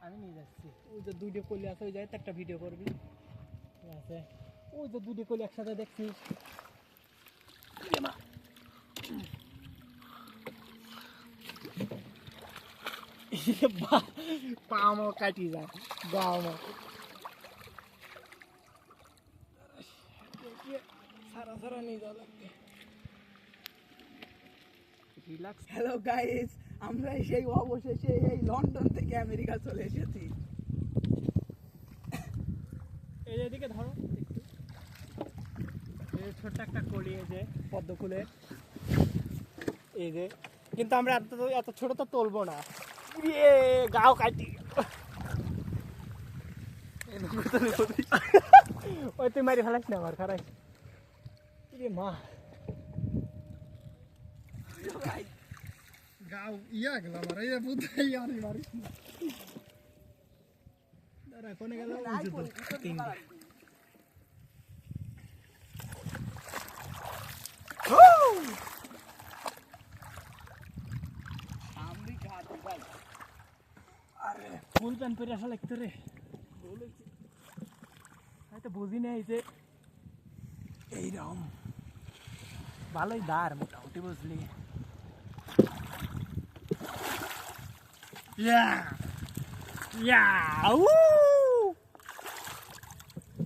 আমি নিয়ে যাচ্ছি। ওই যে দুইটা কলি আছে, ওই জায়গায় একটা ভিডিও করবি, ঠিক আছে? ওই যে দুইটা কলি একসাথে দেখছিস, পা আমার কাটি যায়, গা আমার সারা সারা নিয়ে যাওয়া লাগবে। রিল্যাক্স। হ্যালো গাইস, আমরা সেই অবশেষে এই লন্ডন থেকে আমেরিকা চলে এসেছি। এই যে এদিকে ধরো একটু, এই যে ছোট্ট একটা কলি, এই যে পদ্ম ফুলের, এই যে। কিন্তু আমরা এত ছোট তো তুলবো না, গাও কাটি। ওই তুই মারি ফেলাস না আমার খারাই মা। গাও ইয়া গেলাম আর এই বুঝাই আর মারিস না। দাঁড়া কোনে গেল, ওই যে তো তিনটা। আরে ফুল প্যান্ট পরে আসা লাগতো রে, হয়তো বুঝি নাই যে এইরকম ভালোই দাঁড় মোটামুটি, বুঝলি?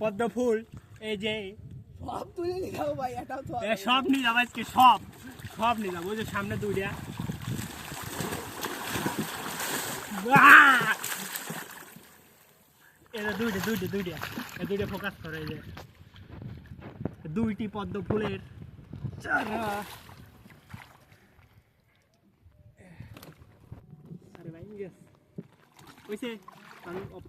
পদ্ম ফুল, এই যে সব তুলে নিয়ে যাবো ভাই, এটাও তো সব নিয়ে যাবো আজকে, সব সব নিয়ে যাবো। ওই যে সামনে দুইটা, দুইটা ফোকাস করে, এই যে দুইটি পদ্ম ফুলের চারা। আরে ভাই ওইছে আমি অফ